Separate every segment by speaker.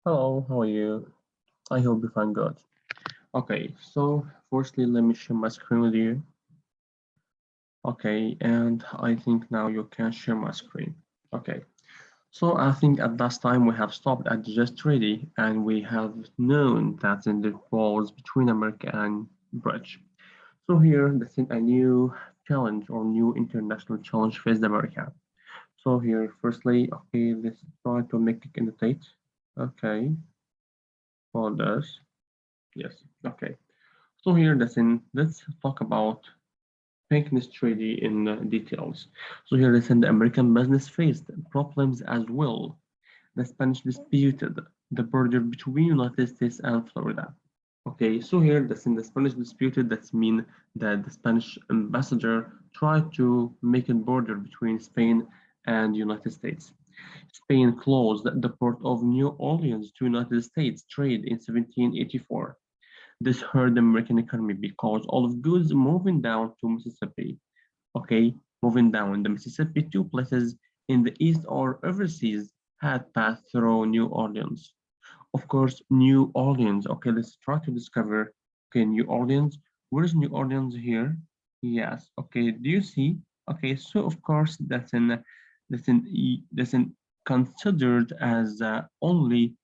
Speaker 1: Hello, how are you? I hope you find good. Okay, so firstly, let me share my screen with you. Okay, and I think now you can share my screen. Okay, so I think at last time we have stopped at just ready and we have known that in the wars between America and British. So here, this is a new challenge or new international challenge faced America. So here, firstly, okay, let's try to make it annotate. Okay, for this. Yes, okay. So here, listen, let's talk about Pinkney's treaty in details. So here, listen, the American business faced problems as well. The Spanish disputed the border between United States and Florida. Okay, so here, listen, the Spanish disputed, that mean that the Spanish ambassador tried to make a border between Spain and United States. Spain closed the port of New Orleans to United States trade in 1784. This hurt the American economy because all of goods moving down to Mississippi, okay, moving down the Mississippi to places in the east or overseas had passed through New Orleans. Of course, New Orleans, okay, let's try to discover, okay, New Orleans. Where's New Orleans here? Yes, okay, do you see? Okay, so of course that's in considered as only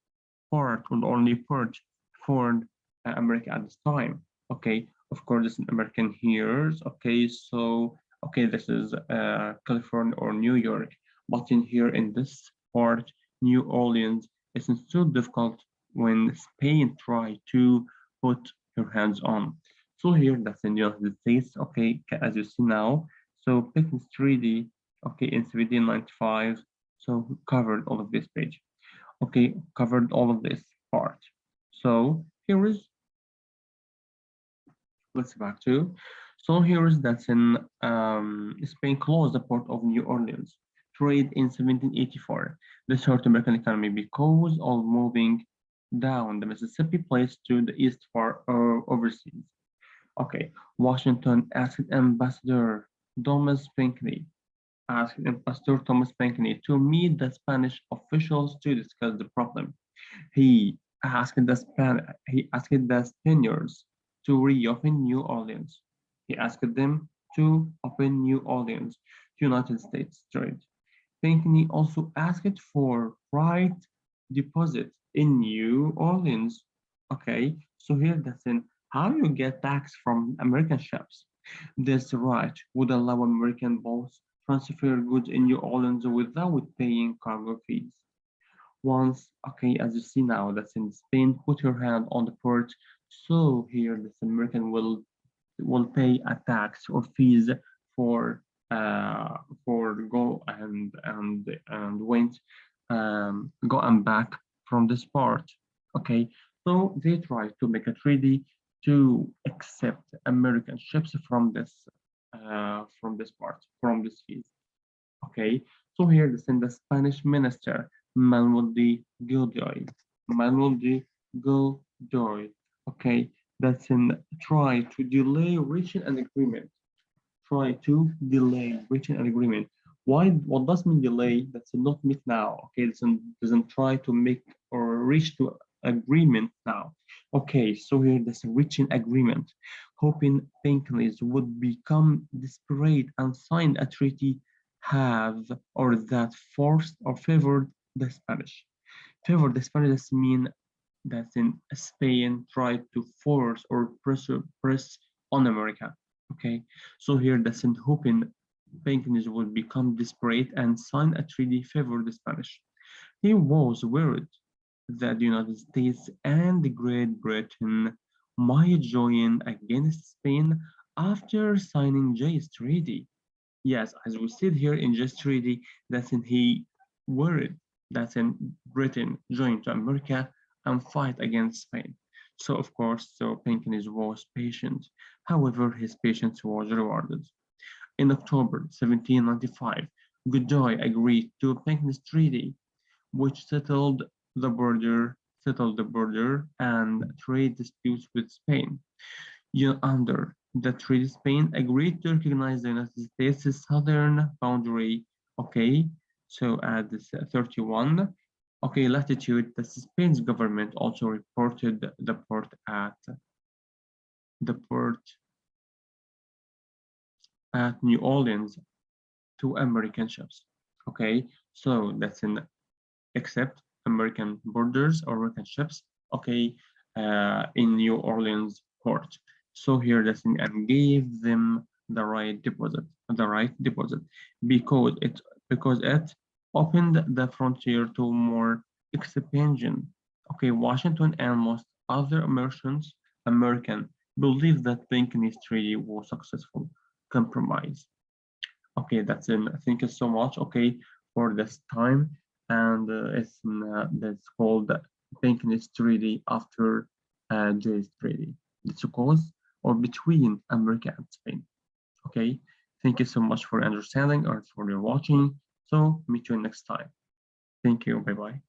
Speaker 1: part or only port for America at this time. Okay, of course, this is American here. Okay, so okay, this is California or New York, but in here in this part, New Orleans, it's so difficult when Spain tried to put her hands on. So here, that's in the United States. Okay, as you see now, so Pickens Treaty, okay, in 1795, so covered all of this page. Okay, covered all of this part. So here is, let's back to, so here is that's in Spain closed the port of New Orleans. Trade in 1784. This hurt American economy because of moving down the Mississippi place to the east for overseas. Okay, Washington asked Ambassador Thomas Pinkney asked Ambassador Thomas Pinkney to meet the Spanish officials to discuss the problem. He he asked the Spaniards to reopen New Orleans. He asked them to open New Orleans to United States trade. Pinkney also asked for right deposit in New Orleans. Okay, so here that's in how you get tax from American ships. This right would allow American boats transfer goods in New Orleans without paying cargo fees. Once, okay, as you see now, that's in Spain, put your hand on the port. So here, this American will pay a tax or fees for go and went go and back from this part. Okay, so they try to make a treaty to accept American ships from this part from this fees. Okay, so here this in the Spanish minister Manuel de Godoy. Manuel de Godoy. Okay, that's in try to delay reaching an agreement. Try to delay reaching an agreement. Why? What does mean delay? That's not meet now. Okay, doesn't try to make or reach to agreement now. Okay, so here there's reaching agreement, hoping Pinkley's would become desperate and sign a treaty have or that forced or favored the Spanish. Favored the Spanish mean that in Spain tried to force or press on America. Okay, so here that's in hoping Pinckney would become desperate and sign a treaty favor the Spanish. He was worried that the United States and Great Britain might join against Spain after signing Jay's treaty. Yes, as we said here in Jay's treaty, that's in he worried that in Britain joined to America and fight against Spain. So of course, so Pinkney was patient. However, his patience was rewarded. In October 1795, Godoy agreed to Pinkney's treaty, which settled the border and trade disputes with Spain. Under the treaty, Spain agreed to recognize the United States' southern boundary. Okay, so at this 31. Okay, latitude. The Spain's government also reported the port at New Orleans to American ships. Okay, so that's in except American borders or American ships. Okay, in New Orleans port. So here that's in and gave them the right deposit, because it opened the frontier to more expansion. Okay, Washington and most other American believed that Pinckney's treaty was successful compromise. Okay, that's in. Thank you so much. Okay, for this time, and that's called Pinkney's Treaty after Jay's Treaty. It's a cause or between America and Spain. Okay, thank you so much for understanding or for your watching. So meet you next time. Thank you. Bye bye.